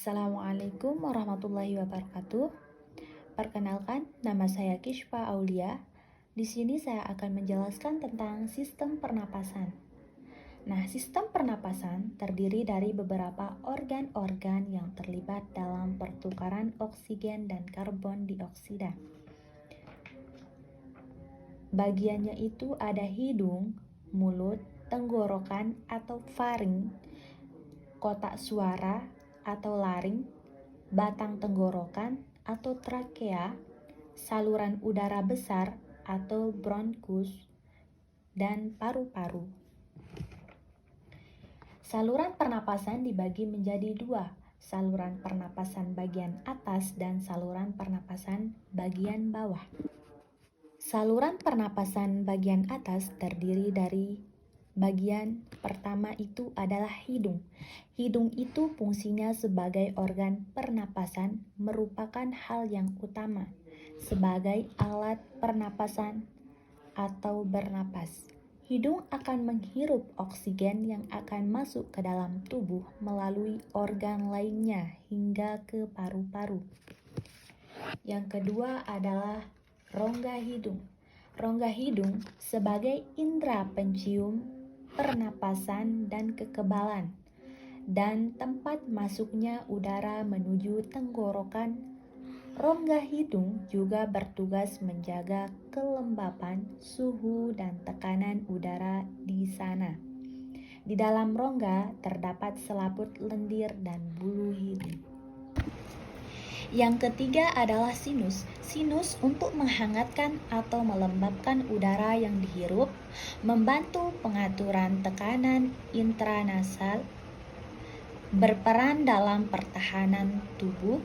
Assalamualaikum warahmatullahi wabarakatuh. Perkenalkan, nama saya Kishfa Aulia. Di sini saya akan menjelaskan tentang sistem pernapasan. Nah, sistem pernapasan terdiri dari beberapa organ-organ yang terlibat dalam pertukaran oksigen dan karbon dioksida. Bagiannya itu ada hidung, mulut, tenggorokan atau faring, kotak suara atau laring, batang tenggorokan atau trakea, saluran udara besar atau bronkus, dan paru-paru. Saluran pernapasan dibagi menjadi dua, saluran pernapasan bagian atas dan saluran pernapasan bagian bawah. Saluran pernapasan bagian atas terdiri dari bagian pertama itu adalah hidung. Hidung itu fungsinya sebagai organ pernapasan merupakan hal yang utama sebagai alat pernapasan atau bernapas. Hidung akan menghirup oksigen yang akan masuk ke dalam tubuh melalui organ lainnya hingga ke paru-paru. Yang kedua adalah rongga hidung. Rongga hidung sebagai indera pencium pernapasan dan kekebalan, dan tempat masuknya udara menuju tenggorokan. Rongga hidung juga bertugas menjaga kelembapan, suhu, dan tekanan udara di sana. Di dalam rongga terdapat selaput lendir dan bulu hidung. Yang ketiga adalah sinus. Sinus untuk menghangatkan atau melembabkan udara yang dihirup, membantu pengaturan tekanan intranasal, berperan dalam pertahanan tubuh,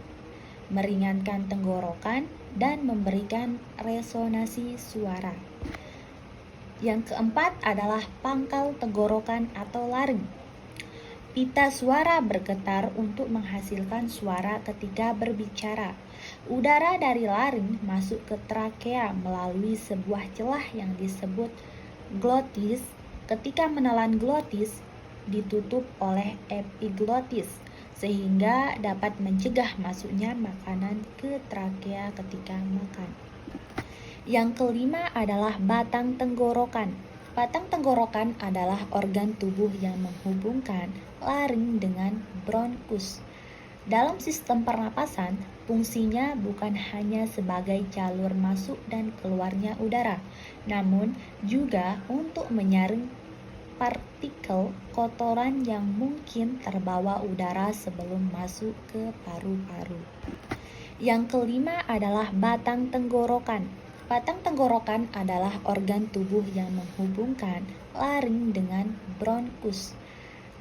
meringankan tenggorokan, dan memberikan resonansi suara. Yang keempat adalah pangkal tenggorokan atau laring. Pita suara bergetar untuk menghasilkan suara ketika berbicara. Udara dari laring masuk ke trakea melalui sebuah celah yang disebut glotis. Ketika menelan glotis, ditutup oleh epiglotis, sehingga dapat mencegah masuknya makanan ke trakea ketika makan. Yang kelima adalah batang tenggorokan. Batang tenggorokan adalah organ tubuh yang menghubungkan laring dengan bronkus. Dalam sistem pernapasan, fungsinya bukan hanya sebagai jalur masuk dan keluarnya udara, namun juga untuk menyaring partikel kotoran yang mungkin terbawa udara sebelum masuk ke paru-paru. Yang kelima adalah batang tenggorokan. Batang tenggorokan adalah organ tubuh yang menghubungkan laring dengan bronkus.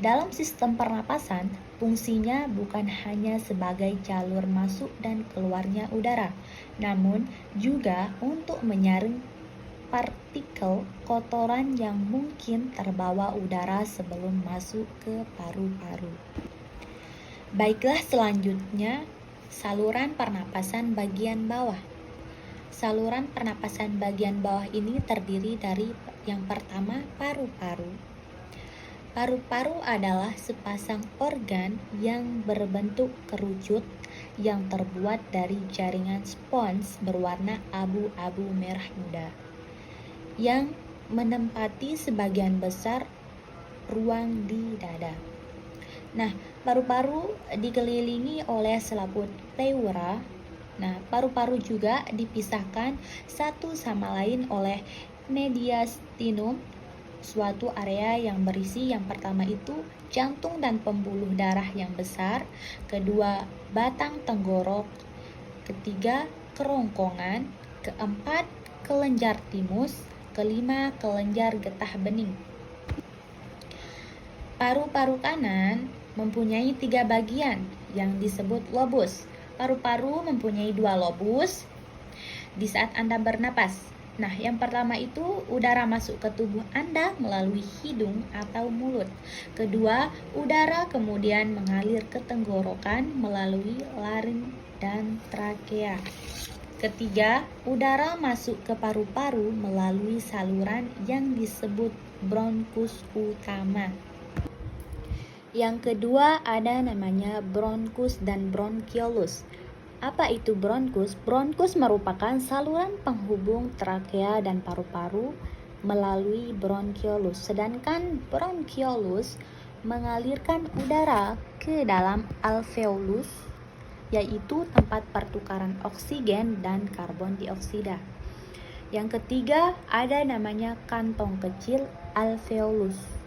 Dalam sistem pernapasan, fungsinya bukan hanya sebagai jalur masuk dan keluarnya udara, namun juga untuk menyaring partikel kotoran yang mungkin terbawa udara sebelum masuk ke paru-paru. Baiklah, selanjutnya saluran pernapasan bagian bawah. Saluran pernapasan bagian bawah ini terdiri dari yang pertama paru-paru. Paru-paru adalah sepasang organ yang berbentuk kerucut yang terbuat dari jaringan spons berwarna abu-abu merah muda yang menempati sebagian besar ruang di dada. Nah, paru-paru dikelilingi oleh selaput pleura. Nah, paru-paru juga dipisahkan satu sama lain oleh mediastinum, suatu area yang berisi yang pertama itu jantung dan pembuluh darah yang besar, kedua batang tenggorok, ketiga kerongkongan, keempat kelenjar timus, kelima kelenjar getah bening. Paru-paru kanan mempunyai 3 bagian yang disebut lobus. Paru-paru mempunyai 2 lobus di saat Anda bernapas. Nah, yang pertama itu udara masuk ke tubuh Anda melalui hidung atau mulut. Kedua, udara kemudian mengalir ke tenggorokan melalui laring dan trakea. Ketiga, udara masuk ke paru-paru melalui saluran yang disebut bronkus utama. Yang kedua ada namanya bronkus dan bronkiolus. Apa itu bronkus? Bronkus merupakan saluran penghubung trakea dan paru-paru melalui bronkiolus, sedangkan bronkiolus mengalirkan udara ke dalam alveolus, yaitu tempat pertukaran oksigen dan karbon dioksida. Yang ketiga ada namanya kantong kecil alveolus.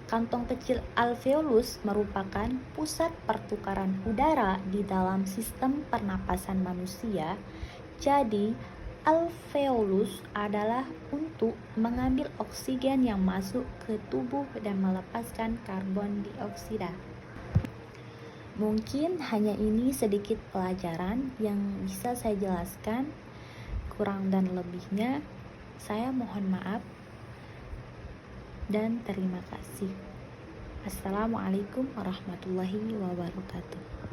Kantong kecil alveolus merupakan pusat pertukaran udara di dalam sistem pernapasan manusia. Jadi, alveolus adalah untuk mengambil oksigen yang masuk ke tubuh dan melepaskan karbon dioksida. Mungkin hanya ini sedikit pelajaran yang bisa saya jelaskan. Kurang dan lebihnya, saya mohon maaf dan terima kasih. Assalamualaikum warahmatullahi wabarakatuh.